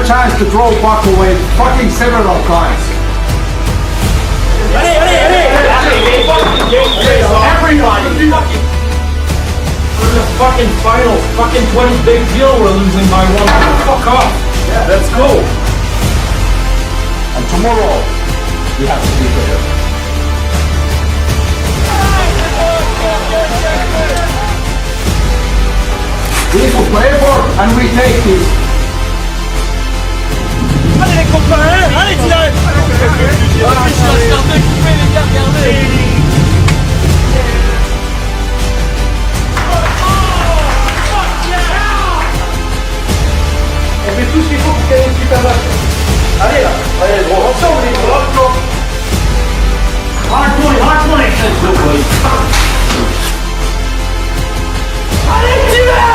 a chance to throw puck away fucking several times. Everybody! We're in the fucking final, fucking 20 big deal, we're losing by one. Fuck off. Yeah, let's go. And tomorrow, we have to be better. We need to play for and we take this. Allez les copains, hein. Allez Dylan. On fait tout ce qu'il faut pour gagner ce super match. Allez là, allez gros, ensemble les gros, Hard point, hard point. Allez Dylan.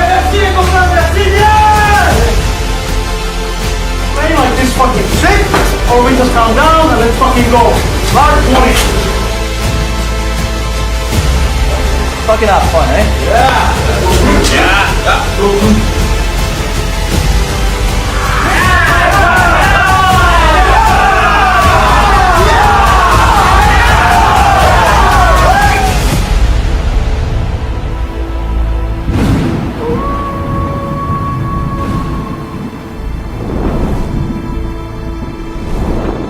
Merci les copains, merci Dylan. Playing like this fucking shit, or we just calm down and let's fucking go. Hard point. Fucking have fun, eh?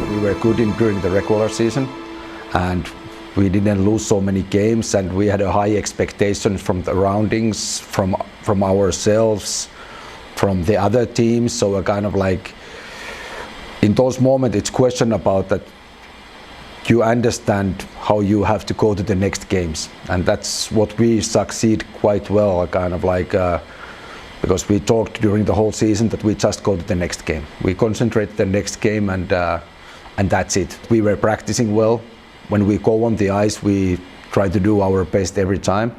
We were good during the regular season, and we didn't lose so many games, and we had a high expectation from the surroundings, from ourselves, from the other teams. So a kind of like, in those moments, it's question about that you understand how you have to go to the next games, and that's what we succeed quite well. Kind of like because we talked during the whole season that we just go to the next game. We concentrate the next game, and that's it. We were practicing well. When we go on the ice, we try to do our best every time.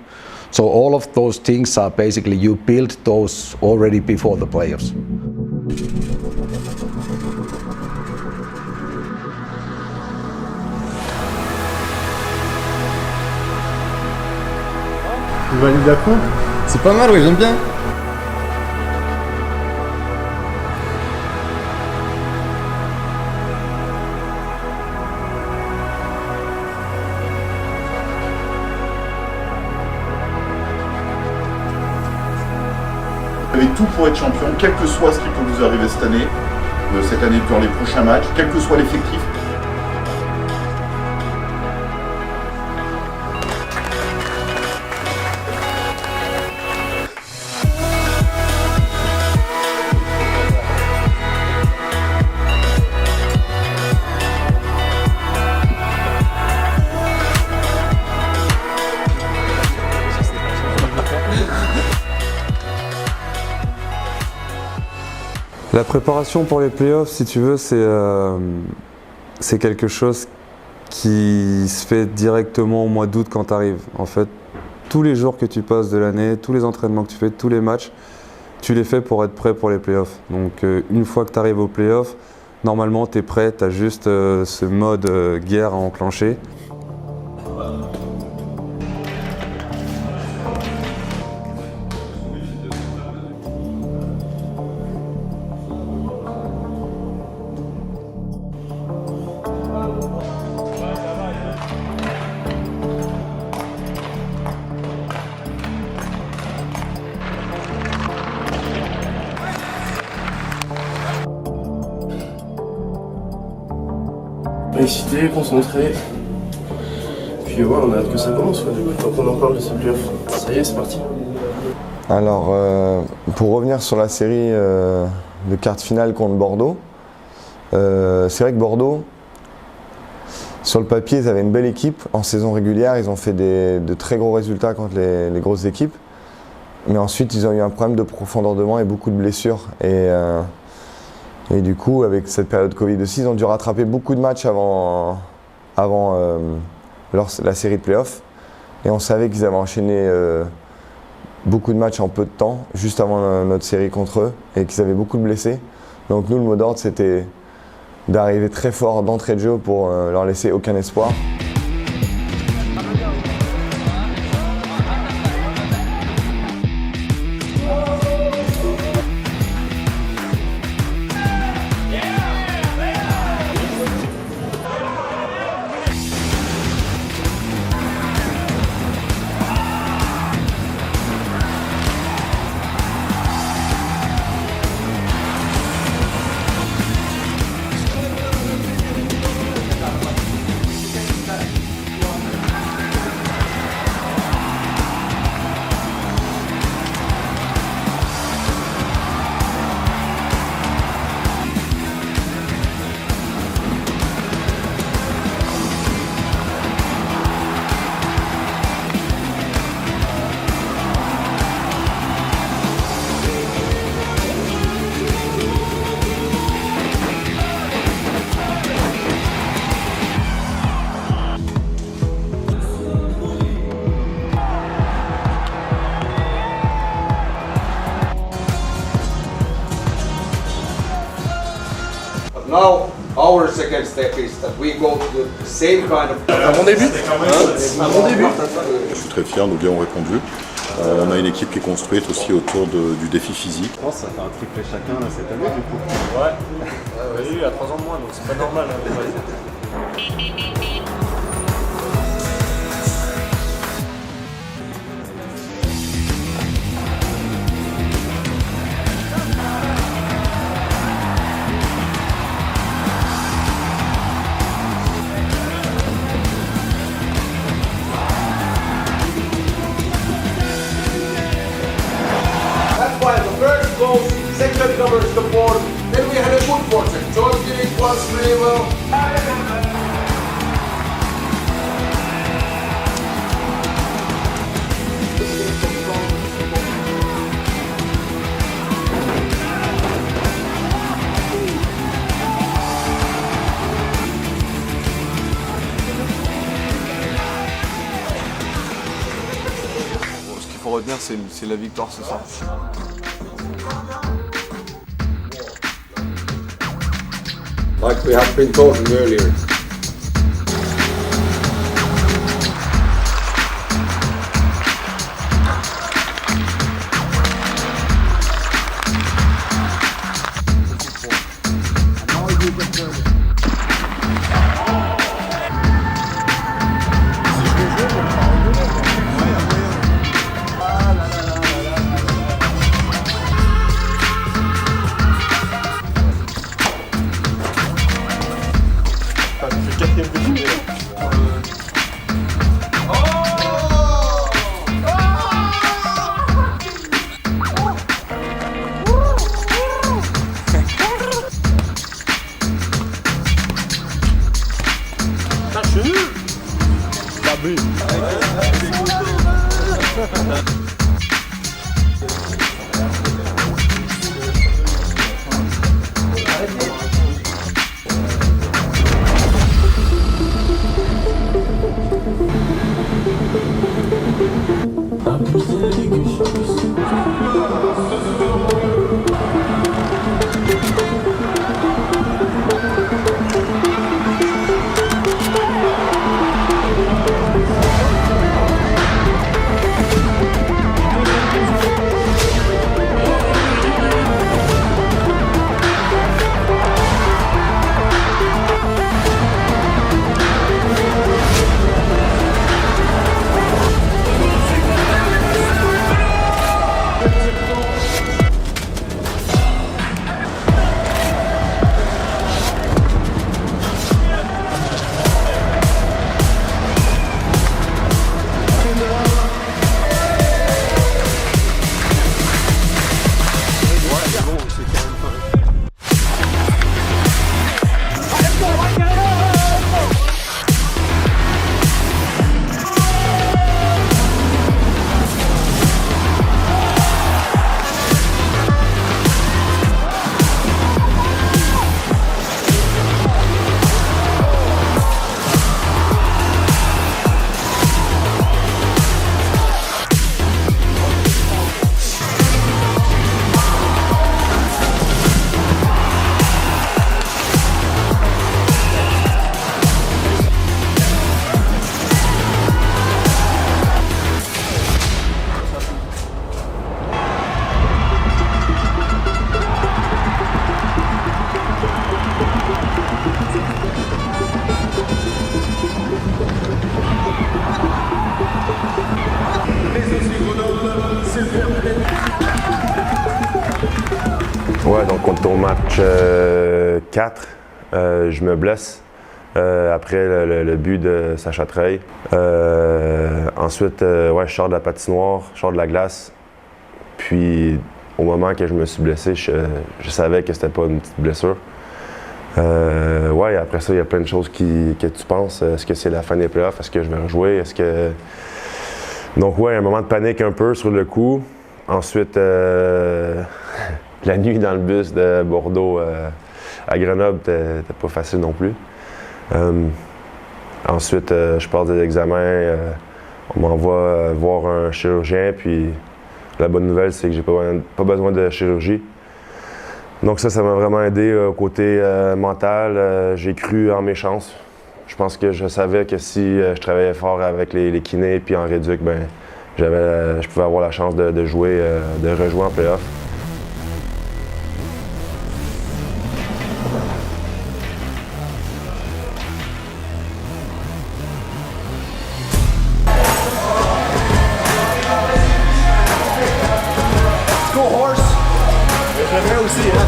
So all of those things are basically, you build those already before the playoffs. Tu valides la coupe? C'est pas mal, oui, j'aime bien. Vous avez tout pour être champion, quel que soit ce qui peut vous arriver cette année dans les prochains matchs, quel que soit l'effectif. La préparation pour les playoffs, si tu veux, c'est quelque chose qui se fait directement au mois d'août quand tu arrives. En fait, tous les jours que tu passes de l'année, tous les entraînements que tu fais, tous les matchs, tu les fais pour être prêt pour les playoffs. Donc une fois que tu arrives aux playoffs, normalement tu es prêt, tu as juste ce mode guerre à enclencher. Excité, concentré. Puis ouais, on a hâte que ça commence, du coup, tant qu'on en parle de ces playoffs. Ça y est, c'est parti. Alors, pour revenir sur la série de quarts de finale contre Bordeaux, c'est vrai que Bordeaux, sur le papier, ils avaient une belle équipe. En saison régulière, ils ont fait de très gros résultats contre les grosses équipes. Mais ensuite, ils ont eu un problème de profondeur de banc et beaucoup de blessures. Et du coup, avec cette période Covid aussi, ils ont dû rattraper beaucoup de matchs avant la série de playoffs. Et on savait qu'ils avaient enchaîné beaucoup de matchs en peu de temps, juste avant notre série contre eux, et qu'ils avaient beaucoup de blessés. Donc nous, le mot d'ordre, c'était d'arriver très fort d'entrée de jeu pour leur laisser aucun espoir. Now, our second step is that we go to the same kind of. À mon début. À mon début. Je suis très fier, nos gars ont répondu. On a une équipe qui est construite aussi autour du défi physique. Je pense que ça fait un triplé chacun là, cette année du coup. Ouais. Oui, à 3 ans de moins, donc c'est pas normal. That's why the first goal, second covers the board. Then we had a good fortune. George did it once really well. Ce qu'il faut retenir, c'est la victoire ce soir. Like we have been talking earlier. Ouais, donc on est au match 4, je me blesse après le but de Sacha Treille. Ensuite, ouais, je sors de la patinoire, je sors de la glace. Puis au moment que je me suis blessé, je savais que c'était pas une petite blessure. Ouais, après ça, il y a plein de choses que tu penses. Est-ce que c'est la fin des playoffs? Est-ce que je vais rejouer? Est-ce que... Donc ouais, un moment de panique un peu sur le coup. Ensuite, la nuit dans le bus de Bordeaux à Grenoble, c'était pas facile non plus. Ensuite, je passe des examens, on m'envoie voir un chirurgien, puis la bonne nouvelle, c'est que j'ai pas besoin de chirurgie. Donc ça m'a vraiment aidé au côté mental. J'ai cru en mes chances. Je pense que je savais que si je travaillais fort avec les kinés puis en réduc, ben, je pouvais avoir la chance de jouer, de rejouer en play-off. Go horse! J'aimerais aussi, hein?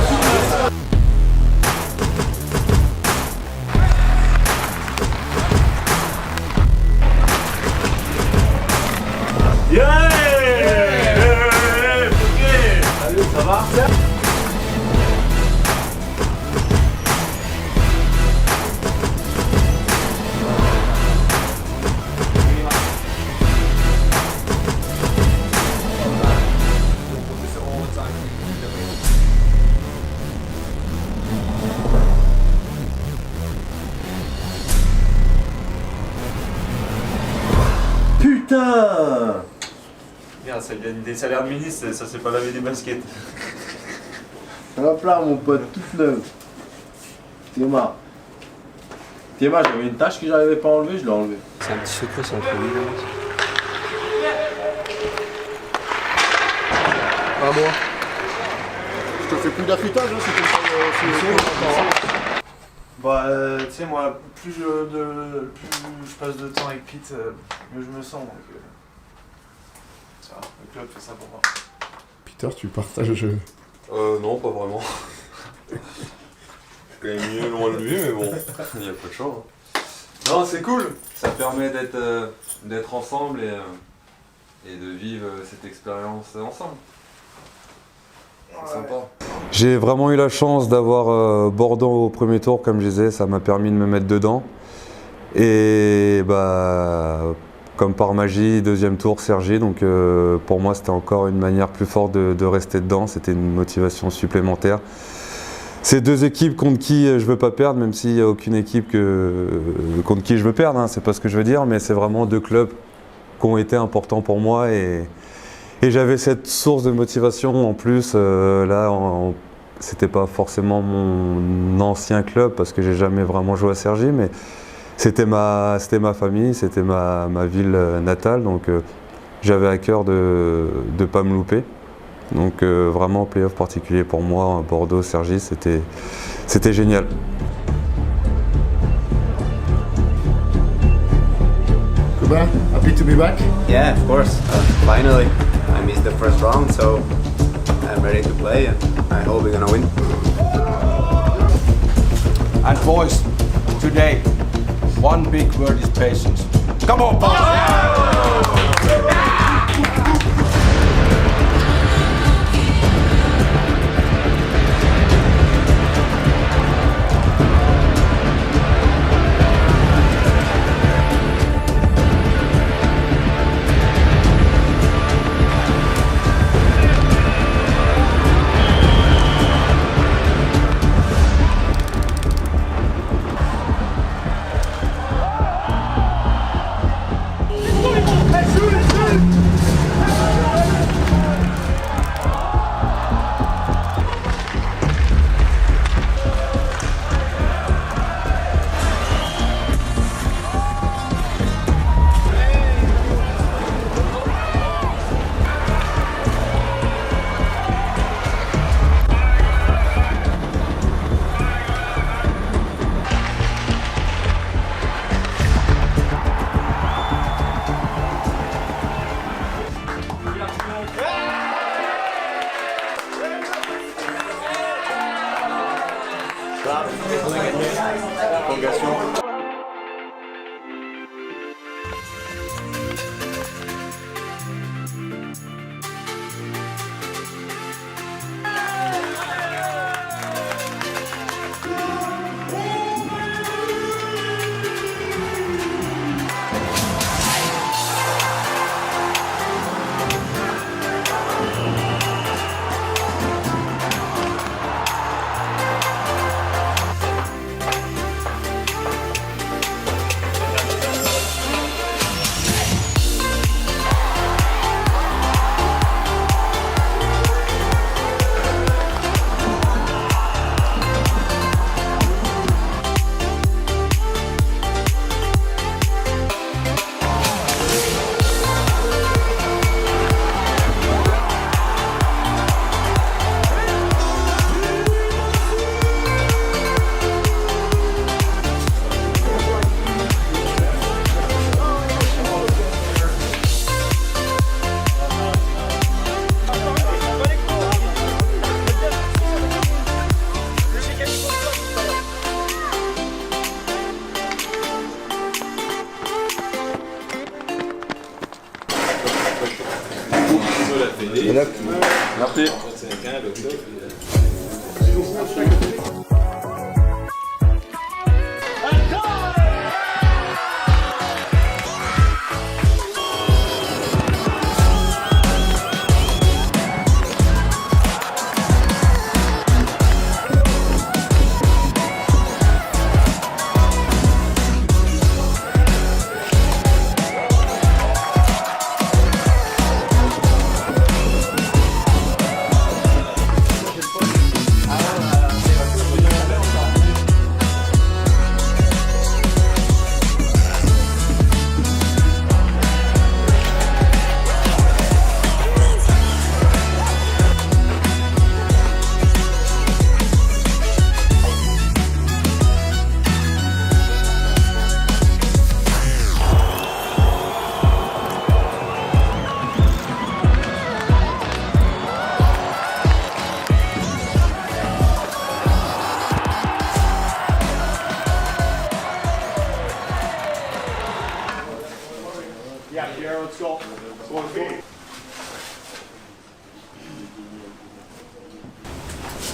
Salut, ça va? Putain! Merde, ça gagne des salaires de ministre, ça c'est pas laver des baskets. Hop là, mon pote, toute neuve. Théma. Théma, j'avais une tâche que j'arrivais pas à enlever, je l'ai enlevée. C'est un petit secret, c'est entre nous. Pas moi. Je te fais plus d'affûtage, hein, c'est comme ça. Bah, tu sais, moi, plus je passe de temps avec Pete, mieux je me sens. Donc, ça, le club fait ça pour moi. Peter, tu partages le jeu. Non, pas vraiment. Je suis quand même mieux loin de lui, mais bon, il n'y a pas de choix. Hein. Non, c'est cool. Ça permet d'être ensemble et de vivre cette expérience ensemble. C'est sympa. J'ai vraiment eu la chance d'avoir Bordeaux au premier tour, comme je disais, ça m'a permis de me mettre dedans. Et bah, comme par magie, deuxième tour, Cergy, donc pour moi c'était encore une manière plus forte de rester dedans, c'était une motivation supplémentaire. C'est deux équipes contre qui je ne veux pas perdre, même s'il n'y a aucune équipe contre qui je veux perdre, hein, c'est pas ce que je veux dire, mais c'est vraiment deux clubs qui ont été importants pour moi et j'avais cette source de motivation en plus. C'était pas forcément mon ancien club parce que j'ai jamais vraiment joué à Cergy, mais c'était ma famille, c'était ma ville natale, donc j'avais à cœur de ne pas me louper. Donc vraiment play-off particulier pour moi, Bordeaux, Cergy, c'était génial. Kuba, happy to be back? Yeah, of course. Finally, I missed the first round, so I'm ready to play and I hope we're gonna win. And boys, today, one big word is patience. Come on, boys! luck. Merci.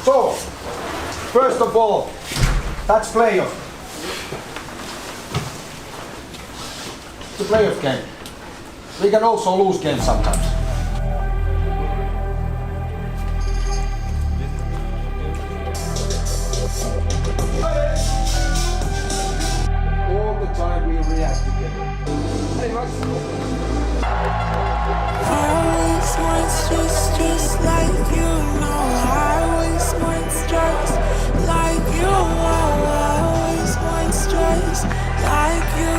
So, first of all, that's playoff. It's a playoff game. We can also lose games sometimes. All the time we react together. Always wants just like you know. Always wants just like you. Always wants just like you.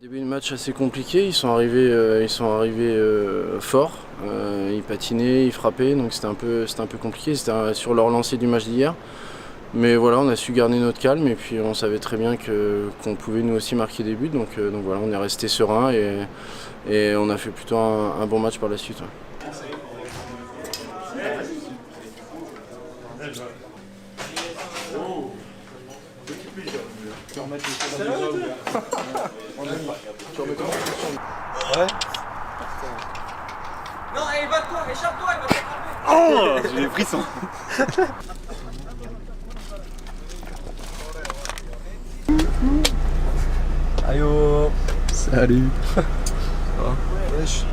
Début de match assez compliqué, ils sont arrivés forts, ils patinaient, ils frappaient, donc c'était un peu compliqué, c'était sur leur lancée du match d'hier. Mais voilà, on a su garder notre calme et puis on savait très bien qu'on pouvait nous aussi marquer des buts, donc voilà, on est resté serein et on a fait plutôt un bon match par la suite. Ouais. Non, échappe-toi, il va t'attraper. Oh, j'ai les frissons. Ayo. Salut. Wesh.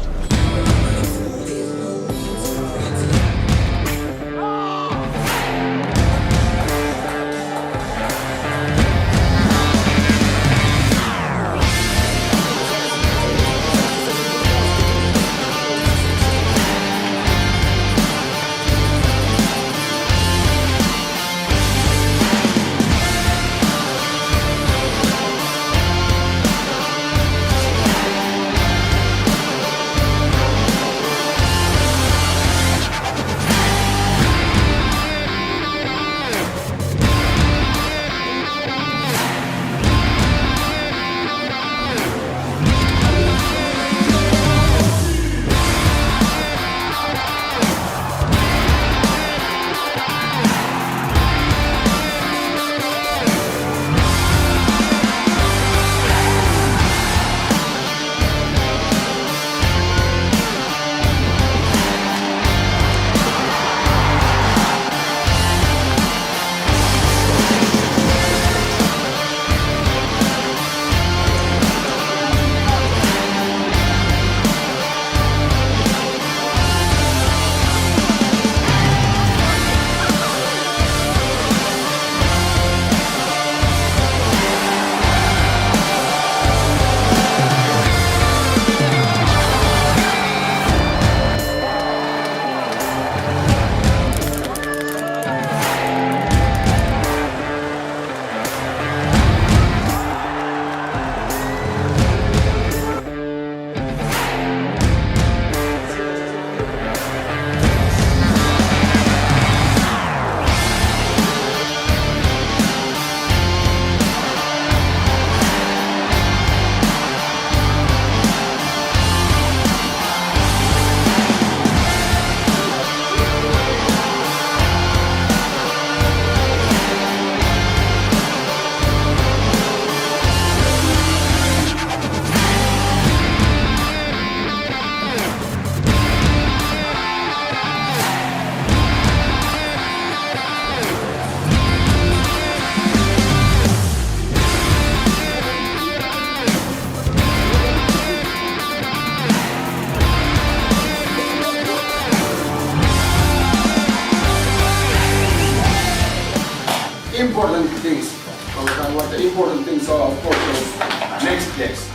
The important things are, of course, those next kicks.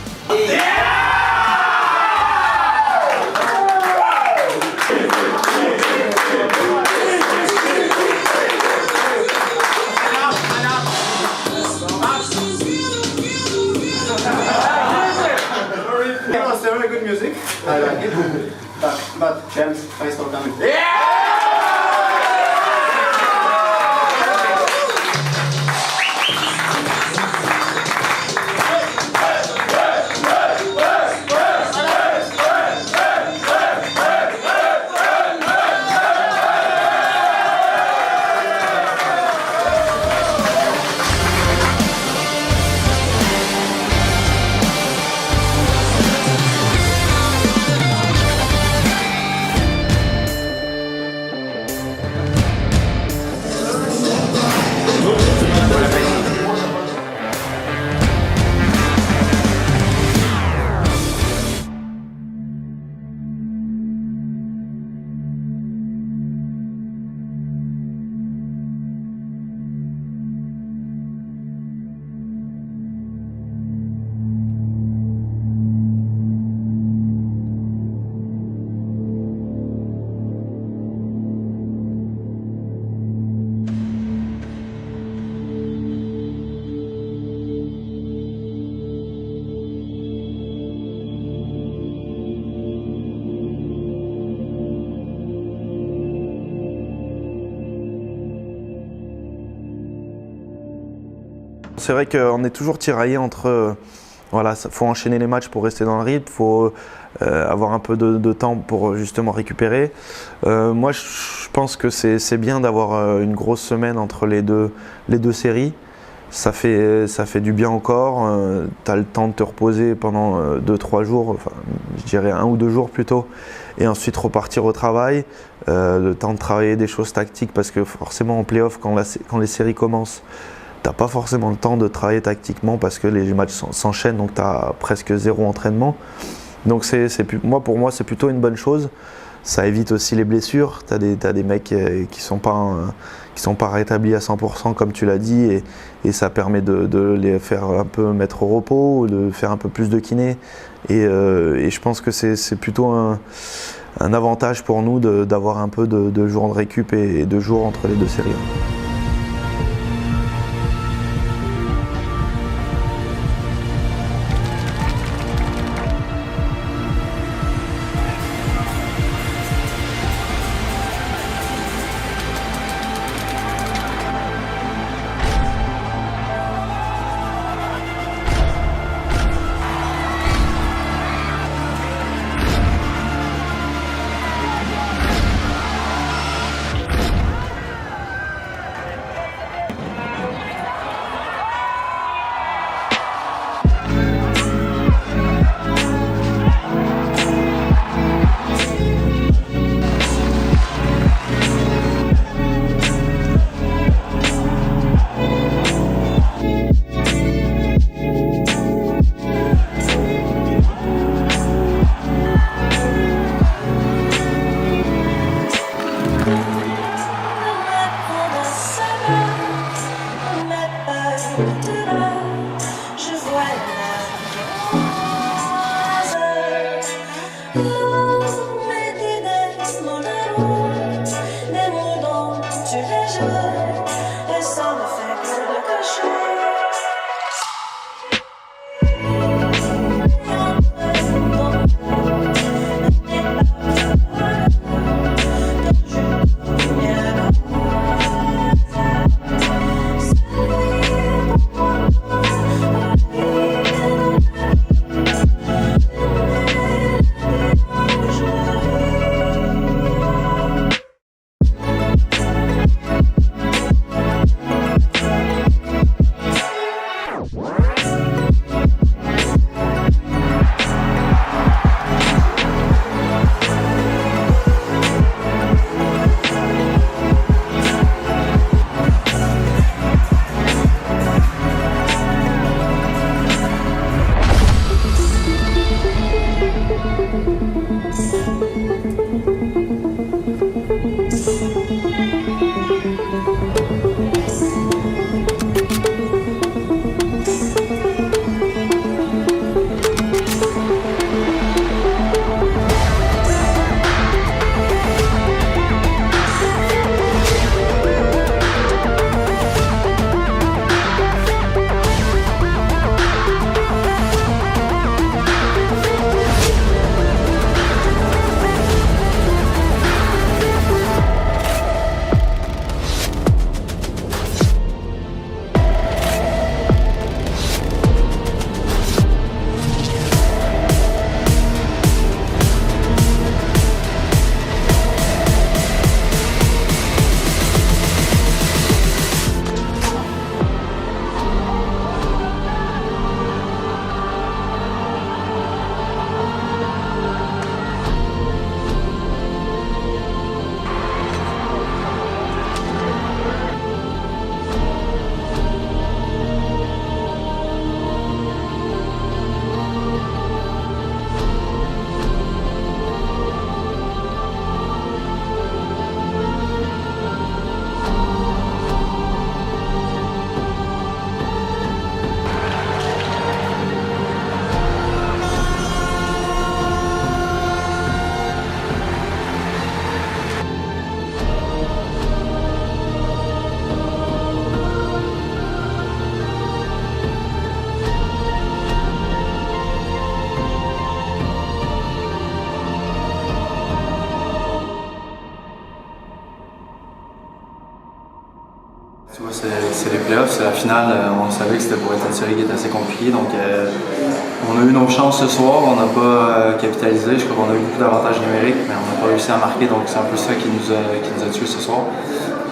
It's very good music. I like it. But James, thanks for coming. C'est vrai qu'on est toujours tiraillé entre, voilà, faut enchaîner les matchs pour rester dans le rythme, faut avoir un peu de temps pour justement récupérer. Moi, je pense que c'est bien d'avoir une grosse semaine entre les deux séries. Ça fait du bien au corps, tu as le temps de te reposer pendant 2-3 jours, enfin, je dirais 1 ou 2 jours plutôt, et ensuite repartir au travail, le temps de travailler des choses tactiques, parce que forcément en play-off, quand les séries commencent, t'as pas forcément le temps de travailler tactiquement parce que les matchs s'enchaînent, donc tu as presque 0 entraînement. Donc pour moi, c'est plutôt une bonne chose. Ça évite aussi les blessures. T'as des mecs qui sont pas rétablis à 100% comme tu l'as dit, et ça permet de les faire un peu mettre au repos, de faire un peu plus de kiné. Et je pense que c'est plutôt un avantage pour nous d'avoir un peu de jours de récup et de jours entre les deux séries. finale, on savait que c'était pour être une série qui était assez compliquée. Donc, on a eu nos chances ce soir. On n'a pas capitalisé. Je crois qu'on a eu beaucoup d'avantages numériques, mais on n'a pas réussi à marquer. Donc, c'est un peu ça qui nous a tués ce soir.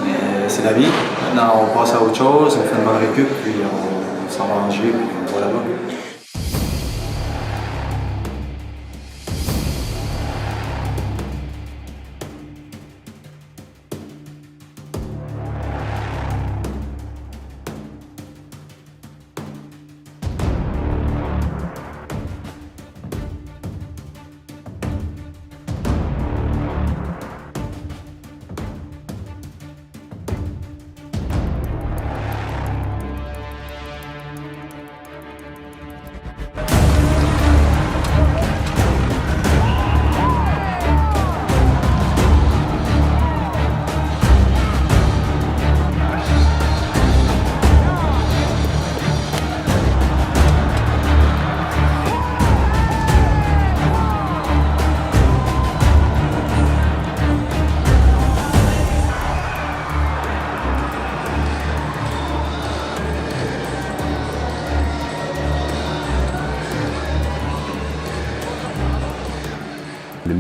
Mais c'est la vie. Maintenant, on passe à autre chose. On fait une bonne récup, puis on s'en va manger, puis on va là-bas.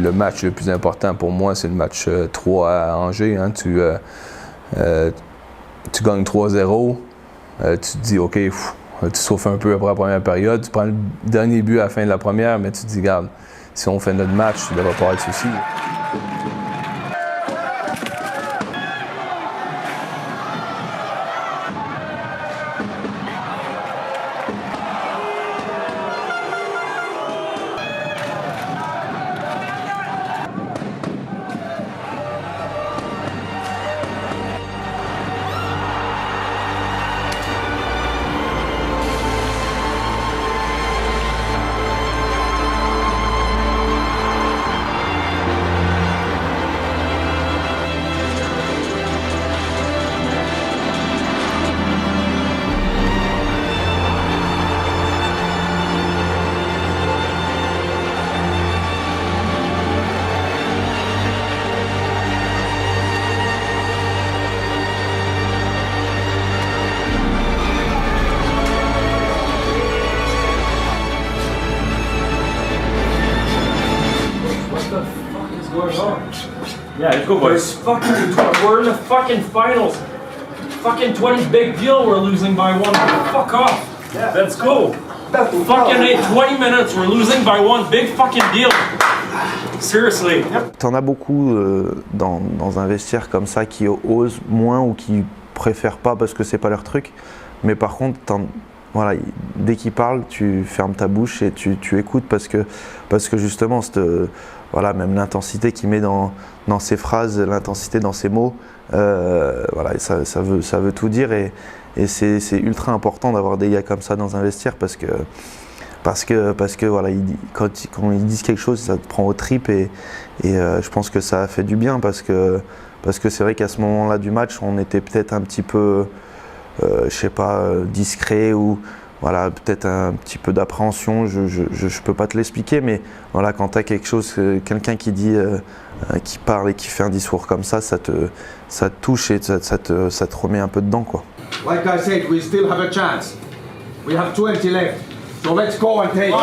Le match le plus important pour moi, c'est le match 3 à Angers. Hein. Tu gagnes 3-0, tu te dis, OK, tu souffres un peu après la première période, tu prends le dernier but à la fin de la première, mais tu te dis, regarde, si on fait notre match, il ne devrait pas avoir de soucis. Yeah, let's go, boys. We're in the fucking finals. Fucking 20 big deal, we're losing by 1. Fuck off. Yeah. Let's go. Fucking 20 minutes, we're losing by 1. Big fucking deal. Seriously. T'en as beaucoup dans un vestiaire comme ça qui osent moins ou qui préfèrent pas parce que c'est pas leur truc. Mais par contre, voilà, dès qu'ils parlent, tu fermes ta bouche et tu écoutes parce que justement, voilà, même l'intensité qu'il met dans ses phrases, l'intensité dans ses mots, voilà, ça veut tout dire et c'est ultra important d'avoir des gars comme ça dans un vestiaire parce que voilà, quand ils disent quelque chose, ça te prend aux tripes et je pense que ça a fait du bien parce que c'est vrai qu'à ce moment-là du match, on était peut-être un petit peu, je sais pas, discret ou voilà, peut-être un petit peu d'appréhension, je peux pas te l'expliquer, mais voilà, quand tu as quelque chose, quelqu'un qui dit, qui parle et qui fait un discours comme ça te touche et ça te remet un peu dedans, quoi. Like I said, we still have a chance. We have 20 left. So let's go and take it.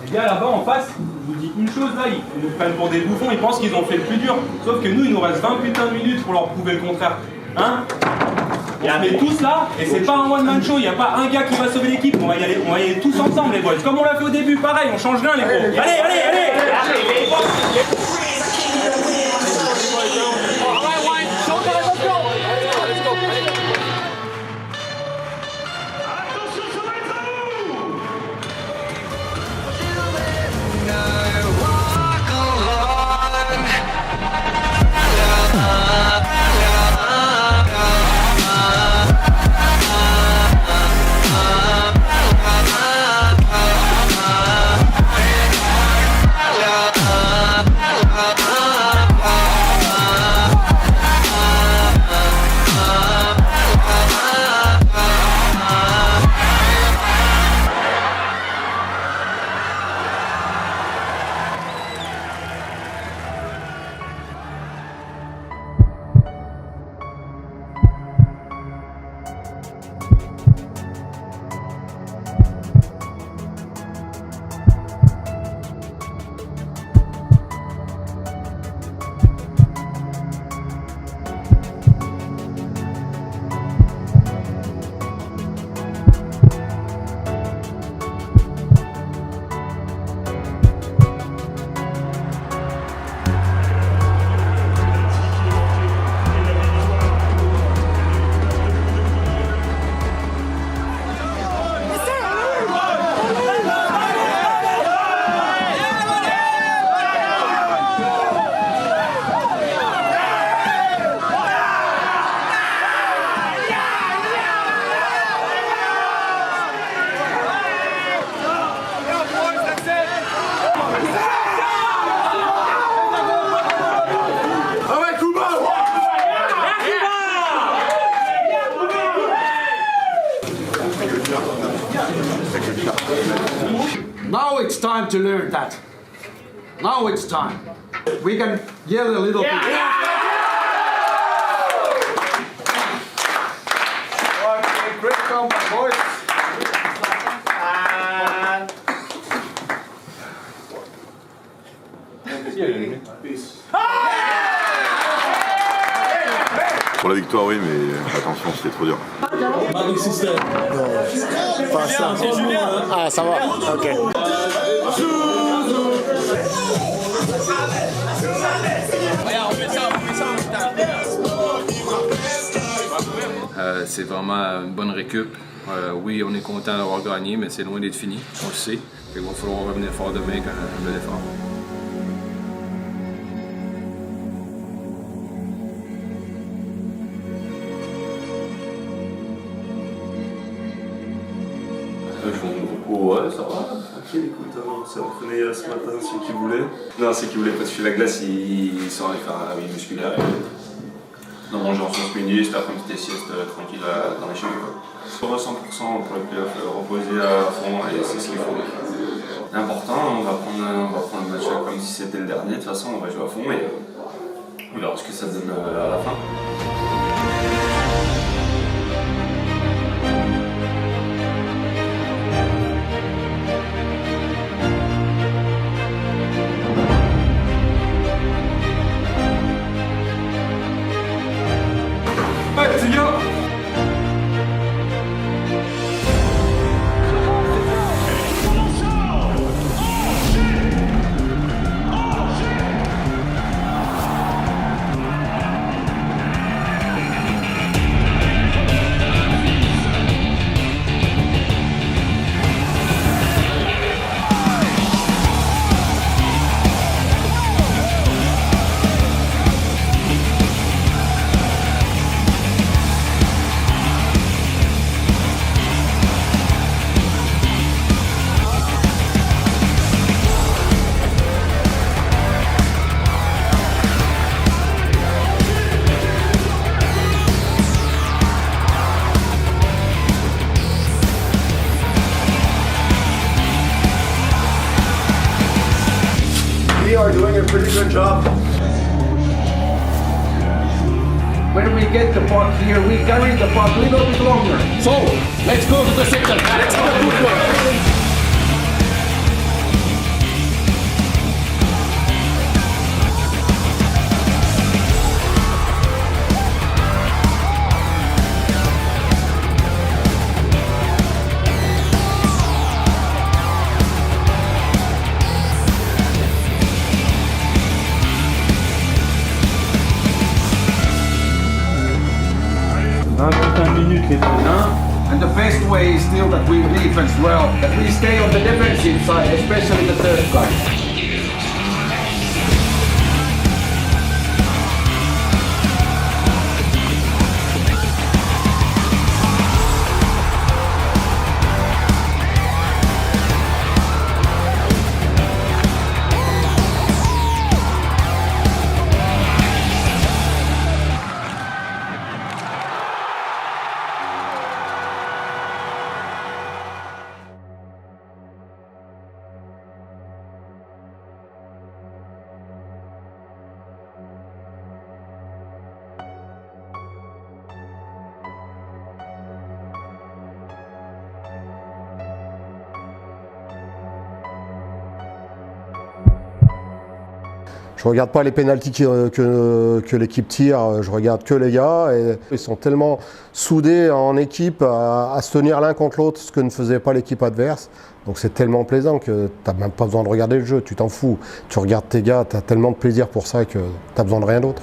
Les gars là-bas en face, je vous dis une chose là, ils nous prennent pour des bouffons, ils pensent qu'ils ont fait le plus dur. Sauf que nous, il nous reste 20 putains de minutes pour leur prouver le contraire. Hein? On est tous là, et c'est pas un one-man show, il n'y a pas un gars qui va sauver l'équipe, on va y aller tous ensemble les boys. Comme on l'a fait au début, pareil, on change rien les gros. Allez! Now it's time to learn that. Now it's time. We can yell a little bit. Okay, great comeback, boys. Pour la victoire, oui, mais attention, c'était trop dur. Magic System. Pas ça. C'est Julien. Ah, ça va. Ok. C'est vraiment une bonne récup. Oui, on est content d'avoir gagné, mais c'est loin d'être fini. On le sait. Il va falloir revenir fort demain avec un bel effort. Ouais, ça va. Tranquille, écoute, on s'est entraîné ce matin, ceux qui voulaient. Non, ceux qui voulaient pas toucher la glace, ils sont allés faire un réveil musculaire. Non, manger en 5 minutes, après une petite sieste tranquille dans les cheveux. Sur 100% pour les playoffs, reposer à fond, et c'est ce qu'il faut. Important, on va prendre le match comme si c'était le dernier. De toute façon, on va jouer à fond, et on verra ce que ça donne à la fin. We are doing a pretty good job. When we get the puck here, we carry the puck a little bit longer. So, let's go to the second. Let's go to the And the best way is still that we defense well, that we stay on the defensive side, especially the third guy. Je regarde pas les pénaltys que l'équipe tire, je regarde que les gars. Et ils sont tellement soudés en équipe à se tenir l'un contre l'autre, ce que ne faisait pas l'équipe adverse. Donc c'est tellement plaisant que tu n'as même pas besoin de regarder le jeu, tu t'en fous. Tu regardes tes gars, tu as tellement de plaisir pour ça que tu n'as besoin de rien d'autre.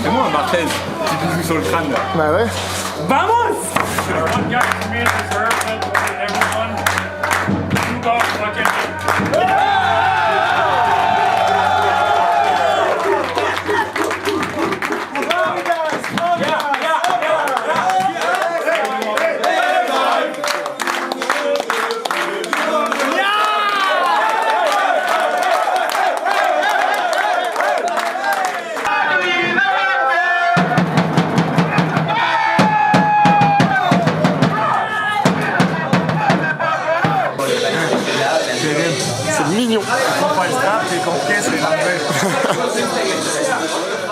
Fais-moi un Barthez, petit bisou sur le crâne là. Bah ouais. Vamos! One guy for me deserves it. Everyone, you go fucking. C'est mignon.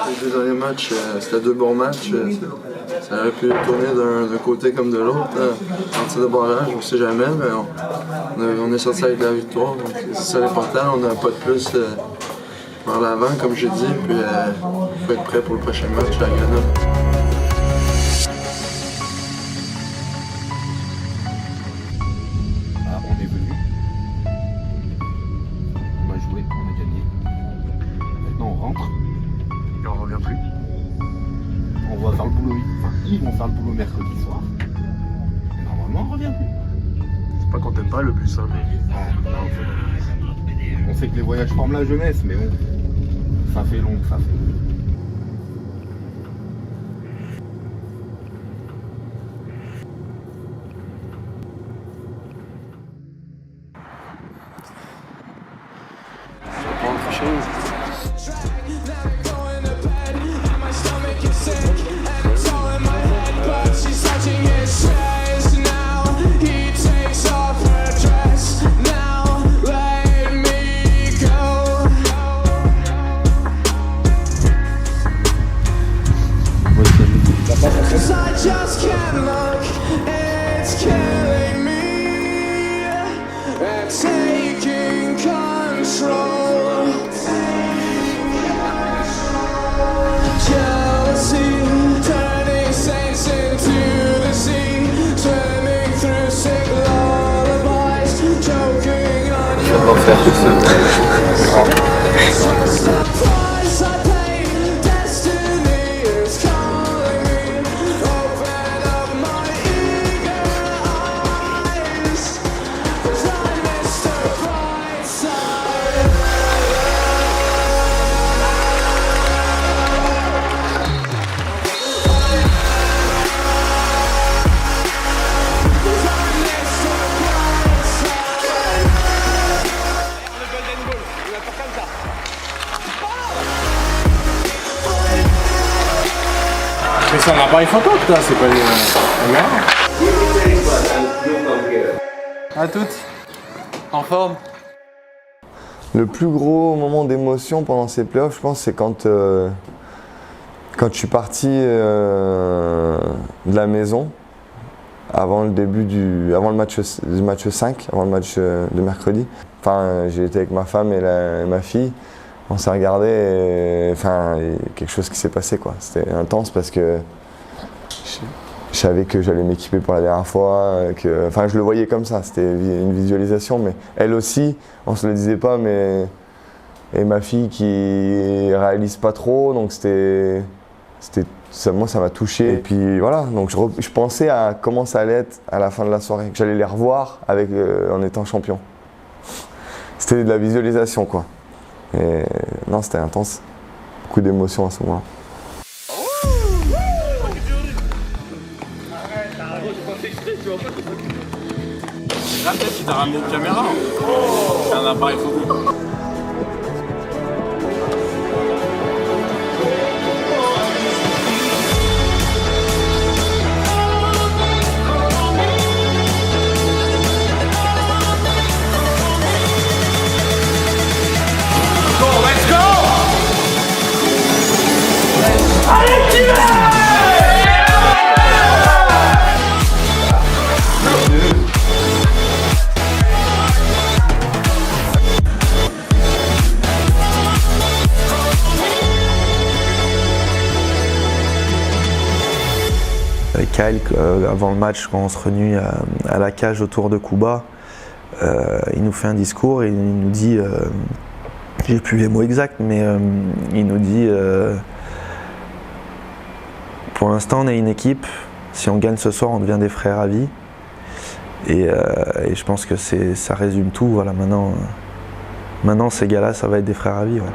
Les deux derniers matchs, c'était deux bons matchs. Ça aurait pu tourner d'un côté comme de l'autre. En tir de barrage, on ne sait jamais, mais on est sorti avec la victoire. C'est ça l'important, on n'a pas de plus vers l'avant, comme j'ai dit. Puis il faut être prêt pour le prochain match à Grenoble. On est venu, on a joué, on a gagné. Maintenant on rentre et on revient plus. On va faire le boulot, enfin ils vont faire le boulot mercredi soir. Et normalement on revient plus. C'est pas qu'on t'aime pas le bus, hein, mais on sait que les voyages forment la jeunesse, mais bon, ça fait long, ça fait long. I just can't look, it's killing me, and taking control. Jealousy, turning saints into the sea, swimming through sick lullabies, choking on your Mais c'est un appareil photo, putain, c'est pas une caméra. À toutes. En forme. Le plus gros moment d'émotion pendant ces playoffs, je pense, c'est quand je suis parti de la maison avant le match 5, avant le match de mercredi. Enfin, j'ai été avec ma femme et ma fille. On s'est regardé et enfin, il y a quelque chose qui s'est passé, quoi. C'était intense parce que je savais que j'allais m'équiper pour la dernière fois, enfin je le voyais comme ça, c'était une visualisation, mais elle aussi, on se le disait pas, mais et ma fille qui réalise pas trop, donc moi ça m'a touché. Et puis voilà, donc je pensais à comment ça allait être à la fin de la soirée, que j'allais les revoir en étant champion. C'était de la visualisation, quoi. Et non, c'était intense. Beaucoup d'émotions à ce moment-là. Là, peut-être qu'il t'a ramené une caméra. C'est un appareil photo. Avec Kyle, avant le match, quand on se réunit à la cage autour de Kuba, il nous fait un discours et il nous dit j'ai plus les mots exacts, mais il nous dit pour l'instant on est une équipe, si on gagne ce soir on devient des frères à vie. Et je pense que ça résume tout. Voilà, maintenant ces gars-là, ça va être des frères à vie. Ouais.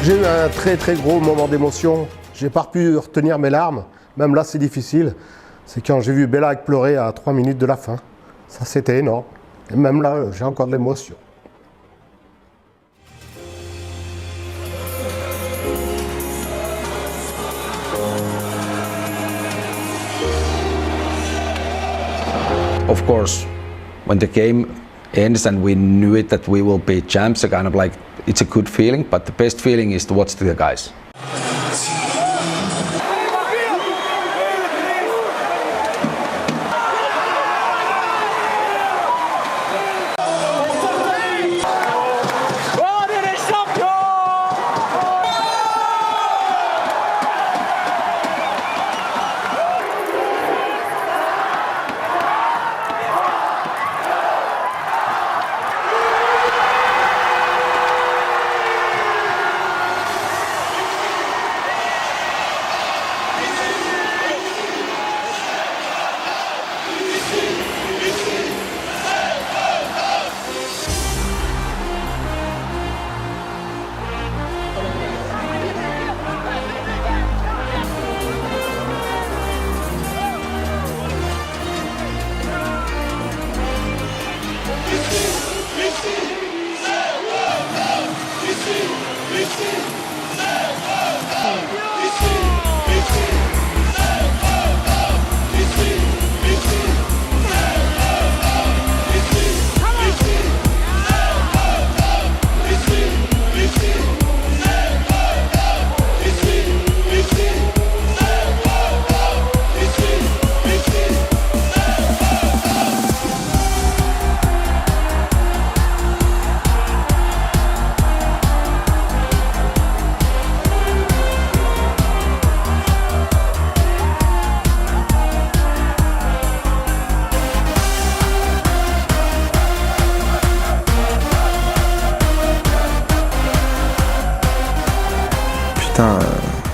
J'ai eu un très gros moment d'émotion. J'ai pas pu retenir mes larmes. Même là, c'est difficile. C'est quand j'ai vu Bellac pleurer à 3 minutes de la fin. Ça, c'était énorme. Et même là, j'ai encore de l'émotion. Of course, when the game ends and we knew it that we will be champs, kind of like it's a good feeling, but the best feeling is to watch the guys.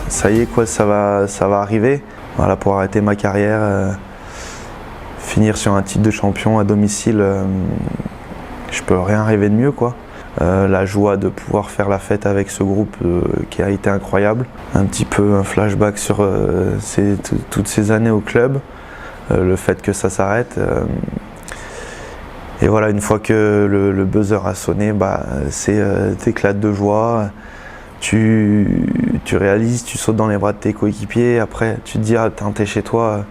Ça y est quoi, ça va arriver. Voilà, pour arrêter ma carrière, finir sur un titre de champion à domicile, je peux rien rêver de mieux quoi. La joie de pouvoir faire la fête avec ce groupe qui a été incroyable. Un petit peu un flashback sur toutes ces années au club, le fait que ça s'arrête. Et voilà, une fois que le buzzer a sonné, t'éclates de joie. Tu réalises, tu sautes dans les bras de tes coéquipiers, après tu te dis t'es chez toi,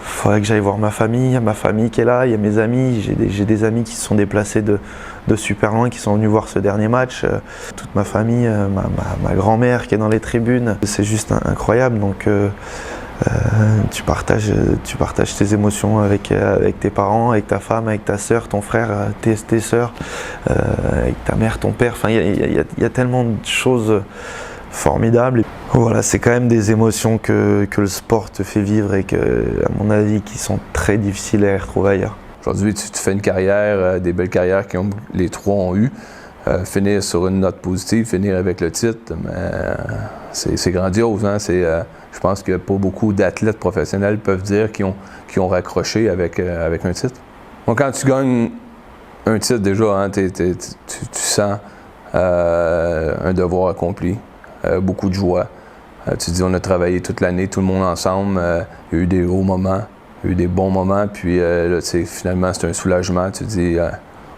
il faudrait que j'aille voir ma famille, il y a ma famille qui est là, il y a mes amis, j'ai des amis qui se sont déplacés de super loin, qui sont venus voir ce dernier match, toute ma famille, ma grand-mère qui est dans les tribunes, c'est juste incroyable, donc tu partages tes émotions avec tes parents, avec ta femme, avec ta sœur, ton frère, tes sœurs, avec ta mère, ton père. Enfin, il y a tellement de choses formidable. Et voilà, c'est quand même des émotions que le sport te fait vivre et que, à mon avis, qui sont très difficiles à retrouver ailleurs. Aujourd'hui, tu fais une carrière, des belles carrières que les trois ont eues. Finir sur une note positive, finir avec le titre, c'est grandiose. Hein? Je pense que pas beaucoup d'athlètes professionnels peuvent dire qu'ils ont raccroché avec un titre. Donc, quand tu gagnes un titre, déjà, hein, tu sens un devoir accompli, beaucoup de joie. Tu te dis, on a travaillé toute l'année, tout le monde ensemble. Il y a eu des hauts moments, il y a eu des bons moments, puis là, finalement, c'est un soulagement. Tu te dis,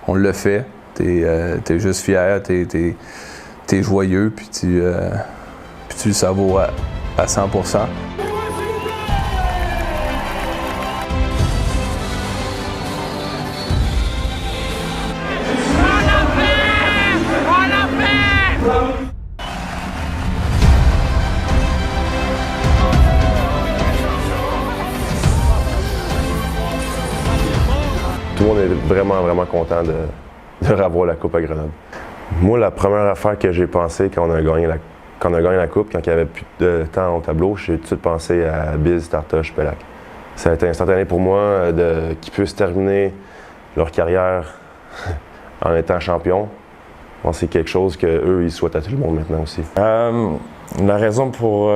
on l'a fait. T'es juste fier, t'es joyeux, puis tu le savoures à 100%. Tout le monde est vraiment content de revoir la Coupe à Grenoble. Moi, la première affaire que j'ai pensé quand on a gagné la Coupe, quand il n'y avait plus de temps au tableau, j'ai tout de suite pensé à Biz, Tartoche, Pelac. Ça a été instantané pour moi qu'ils puissent terminer leur carrière en étant champions. Bon, c'est quelque chose qu'eux, ils souhaitent à tout le monde maintenant aussi. La raison pour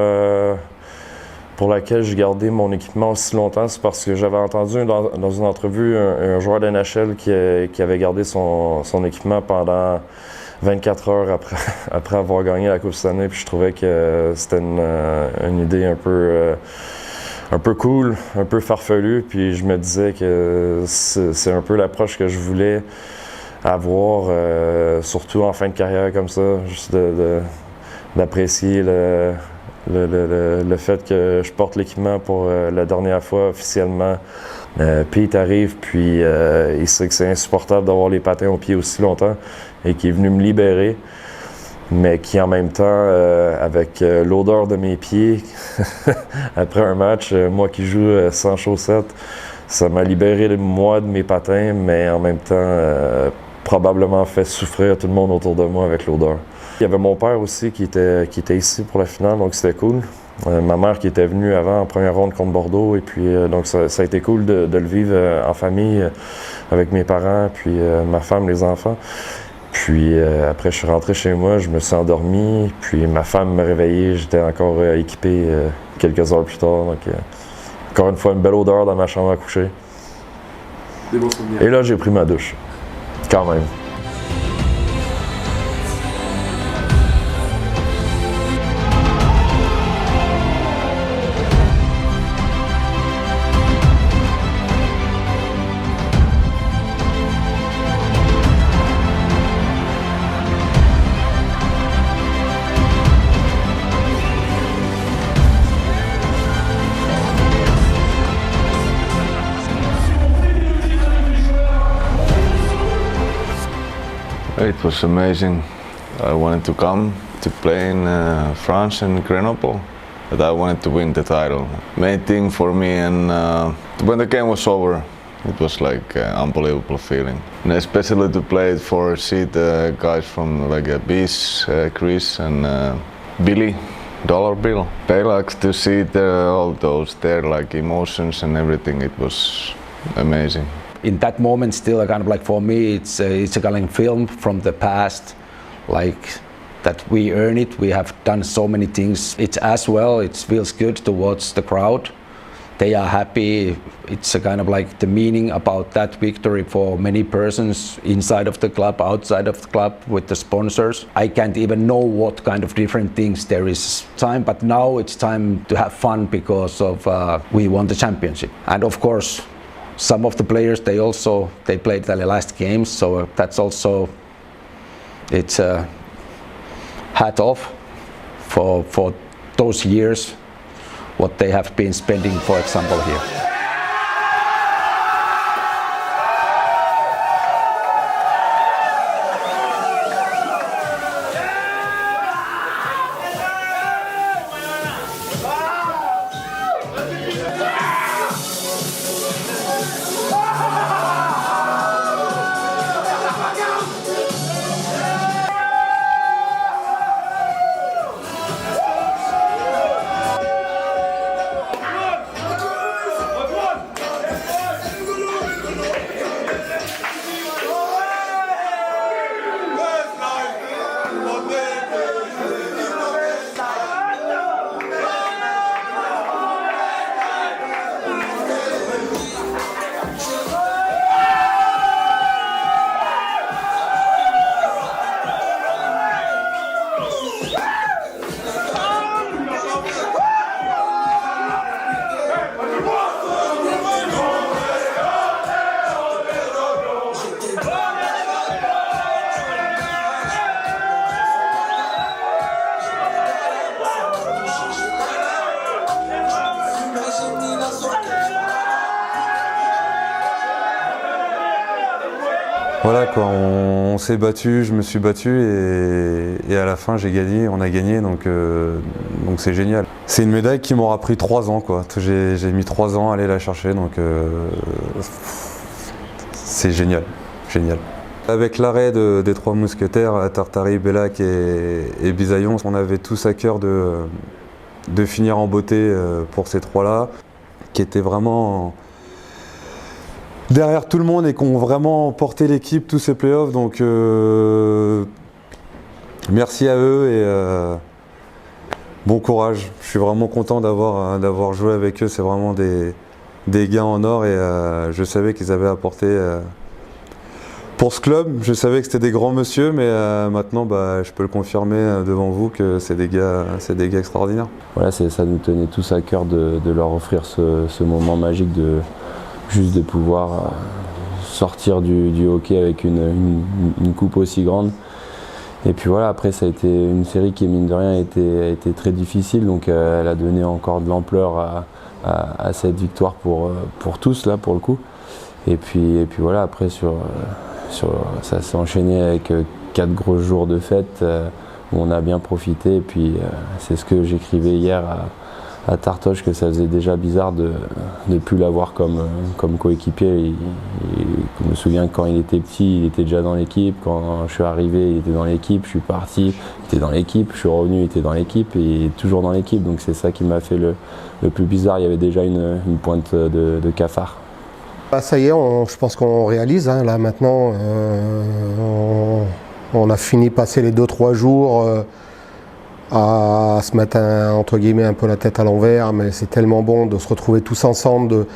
laquelle j'ai gardé mon équipement aussi longtemps, c'est parce que j'avais entendu dans une entrevue un joueur de NHL qui avait gardé son équipement pendant 24 heures après avoir gagné la Coupe cette année. Puis je trouvais que c'était une idée un peu cool, un peu farfelue. Puis je me disais que c'est un peu l'approche que je voulais avoir, surtout en fin de carrière comme ça, juste d'apprécier le fait que je porte l'équipement pour la dernière fois officiellement. Pete arrive, puis il sait que c'est insupportable d'avoir les patins aux pieds aussi longtemps et qui est venu me libérer, mais qui en même temps, avec l'odeur de mes pieds, après un match, moi qui joue sans chaussettes, ça m'a libéré moi de mes patins, mais en même temps probablement fait souffrir tout le monde autour de moi avec l'odeur. Il y avait mon père aussi qui était ici pour la finale, donc c'était cool. Ma mère qui était venue avant en première ronde contre Bordeaux, et puis donc ça a été cool de le vivre en famille avec mes parents, puis ma femme, les enfants. Puis après, je suis rentré chez moi, je me suis endormi, puis ma femme m'a réveillé, j'étais encore équipé quelques heures plus tard. Donc encore une fois, une belle odeur dans ma chambre à coucher. Des bons souvenirs. Et là, j'ai pris ma douche, quand même. It was amazing. I wanted to come to play in France and Grenoble, but I wanted to win the title. Main thing for me, and when the game was over, it was like an unbelievable feeling. And especially to play it for the guys from like Biz, Chris, and Billy, Dollar Bill. They like to see all those their like emotions and everything. It was amazing. In that moment, still, kind of like for me, it's a kind of film from the past, like that we earn it. We have done so many things. It's as well. It feels good to watch the crowd. They are happy. It's a kind of like the meaning about that victory for many persons inside of the club, outside of the club, with the sponsors. I can't even know what kind of different things there is time, but now it's time to have fun because of we won the championship. And of course, some of the players, they played their last games, so that's also, it's a hat off for those years, what they have been spending, for example, here. Voilà quoi, on s'est battu, je me suis battu et à la fin j'ai gagné, on a gagné donc c'est génial. C'est une médaille qui m'aura pris 3 ans quoi, j'ai mis 3 ans à aller la chercher donc c'est génial, génial. Avec l'arrêt des 3 mousquetaires, Tartari, Bellac et Bisaillon, on avait tous à cœur de finir en beauté pour ces 3-là, qui étaient vraiment derrière tout le monde et qui ont vraiment porté l'équipe, tous ces playoffs. Donc merci à eux et bon courage. Je suis vraiment content d'avoir joué avec eux. C'est vraiment des gars en or et je savais qu'ils avaient apporté pour ce club. Je savais que c'était des grands monsieur, mais maintenant je peux le confirmer devant vous que c'est des gars extraordinaires. Voilà, ça nous tenait tous à cœur de leur offrir ce moment magique juste de pouvoir sortir du hockey avec une coupe aussi grande. Et puis voilà, après ça a été une série qui mine de rien a été très difficile, donc elle a donné encore de l'ampleur à cette victoire pour tous là pour le coup. Et puis voilà, après ça s'est enchaîné avec 4 gros jours de fête où on a bien profité. Et puis c'est ce que j'écrivais hier à Tartoche, que ça faisait déjà bizarre de ne plus l'avoir comme coéquipier. Je me souviens que quand il était petit, il était déjà dans l'équipe. Quand je suis arrivé, il était dans l'équipe. Je suis parti, il était dans l'équipe. Je suis revenu, il était dans l'équipe et il est toujours dans l'équipe. Donc c'est ça qui m'a fait le plus bizarre. Il y avait déjà une pointe de cafard. Ça y est, je pense qu'on réalise. Hein, là maintenant, on a fini de passer les 2-3 jours à se mettre entre guillemets un peu la tête à l'envers, mais c'est tellement bon de se retrouver tous ensemble,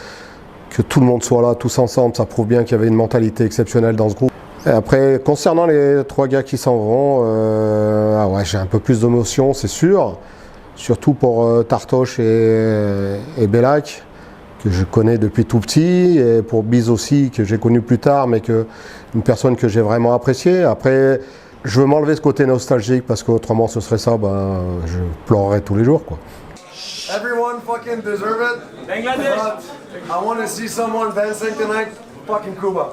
que tout le monde soit là tous ensemble. Ça prouve bien qu'il y avait une mentalité exceptionnelle dans ce groupe. Et après, concernant les 3 gars qui s'en vont, j'ai un peu plus d'émotion, c'est sûr. Surtout pour Tartoche et Bellac, que je connais depuis tout petit, et pour Biz aussi, que j'ai connu plus tard, mais une personne que j'ai vraiment appréciée. Après, je veux m'enlever ce côté nostalgique parce qu'autrement ce serait ça, je pleurerais tous les jours quoi. Everyone fucking deserve it. Bangladesh. But I want to see someone dancing tonight. Fucking Cuba.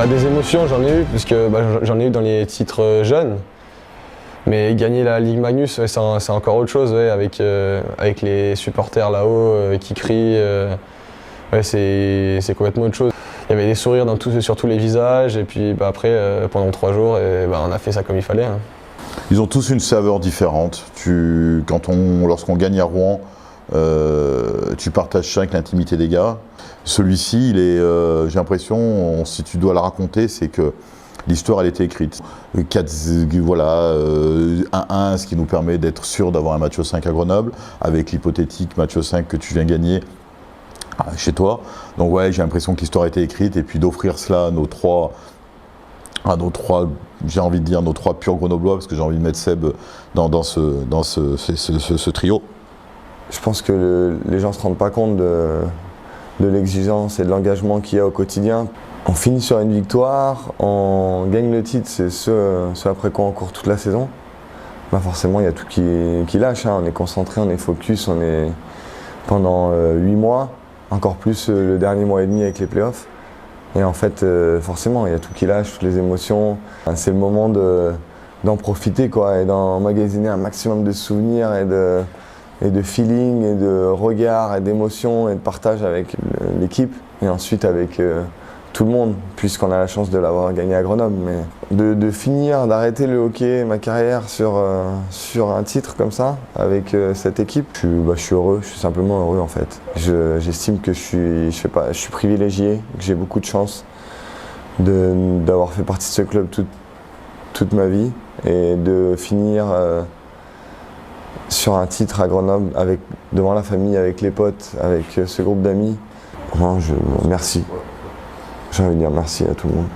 Des émotions, j'en ai eu, puisque j'en ai eu dans les titres jeunes. Mais gagner la Ligue Magnus, c'est encore autre chose, avec les supporters là-haut qui crient. C'est complètement autre chose. Il y avait des sourires sur tous les visages, et puis après, pendant 3 jours, on a fait ça comme il fallait. Hein. Ils ont tous une saveur différente. Lorsqu'on gagne à Rouen, tu partages ça avec l'intimité des gars. Celui-ci, j'ai l'impression, si tu dois le raconter, c'est que l'histoire elle était écrite. 1-1, ce qui nous permet d'être sûr d'avoir un match au 5 à Grenoble, avec l'hypothétique match au 5 que tu viens gagner chez toi. Donc ouais, j'ai l'impression que l'histoire a été écrite, et puis d'offrir cela à nos trois, j'ai envie de dire nos 3 purs grenoblois, parce que j'ai envie de mettre Seb dans ce trio. Je pense que les gens ne se rendent pas compte de l'exigence et de l'engagement qu'il y a au quotidien. On finit sur une victoire, on gagne le titre, c'est ce après quoi on court toute la saison. Forcément, il y a tout qui lâche, hein. On est concentré, on est focus, on est pendant 8 mois, encore plus le dernier mois et demi avec les playoffs. Et en fait, forcément, il y a tout qui lâche, toutes les émotions. C'est le moment d'en profiter quoi, et d'emmagasiner un maximum de souvenirs et de feeling, et de regard, et d'émotion, et de partage avec l'équipe, et ensuite avec tout le monde, puisqu'on a la chance de l'avoir gagné à Grenoble. Mais de finir, d'arrêter le hockey, ma carrière sur un titre comme ça, avec cette équipe, je suis heureux, je suis simplement heureux en fait. J'estime que je suis privilégié, que j'ai beaucoup de chance d'avoir fait partie de ce club toute ma vie et de finir sur un titre à Grenoble, devant la famille, avec les potes, avec ce groupe d'amis. Merci. J'ai envie de dire merci à tout le monde.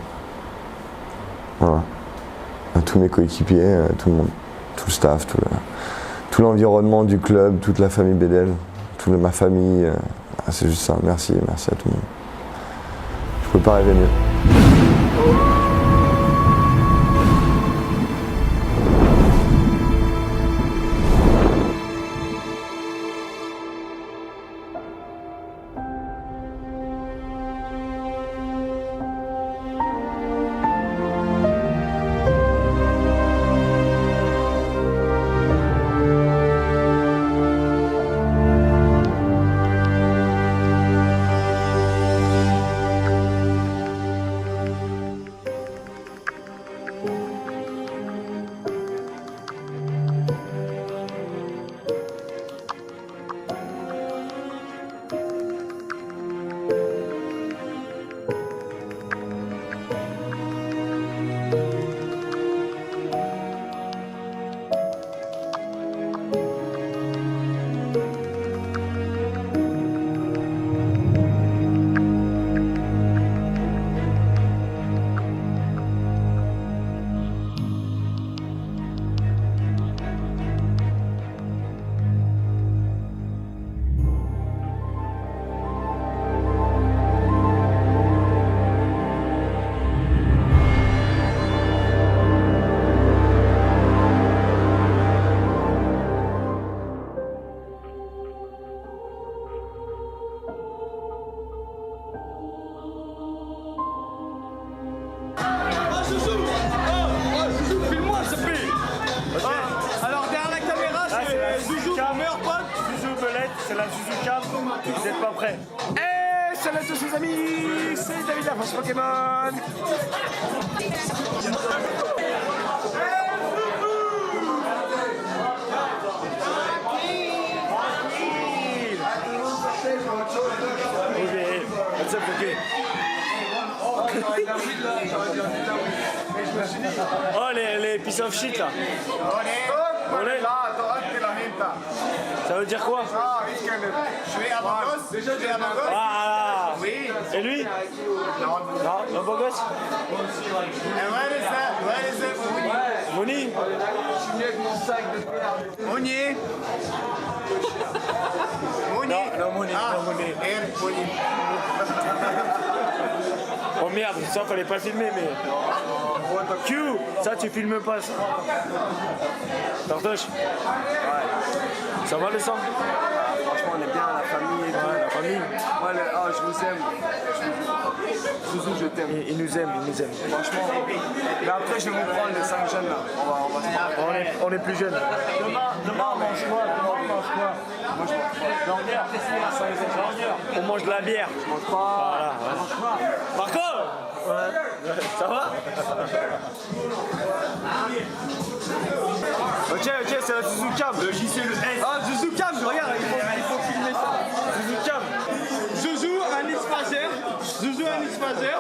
Voilà. À tous mes coéquipiers, à tout le monde, tout le staff, tout l'environnement du club, toute la famille Bédel, toute ma famille. C'est juste ça. Merci à tout le monde. Je peux pas rêver mieux. C'est la Zuzu Cam, vous n'êtes pas prêts. Et salut à tous les amis, c'est David la France Pokémon. Oh les piece of shit là. Olé. Ça veut dire quoi? Ah, oui. Et lui? Non, le beau gosse? Moni? Moni? Non, Moni. Oh merde, ça fallait pas filmer mais... Q, ça tu filmes pas ça. Tartoche. Ouais. Ça va le sang? Franchement on est bien, la famille et tout. Ouais, la famille. Ouais, je vous aime. Zouzou, je t'aime. Il nous aime. Franchement. Mais après je vais vous prendre les 5 jeunes là. On va se parler. On est plus jeunes. Demain on mange quoi? Moi je mange pas. On mange de la bière. Je mange pas. Voilà. Marco? Ouais. Ça va? Ok, c'est la Zuzu Cam. Le JC, le S. Ah, Zuzu Cam, regarde, il faut filmer ça. Zuzu Cam. Zouzou, un X-Phaser.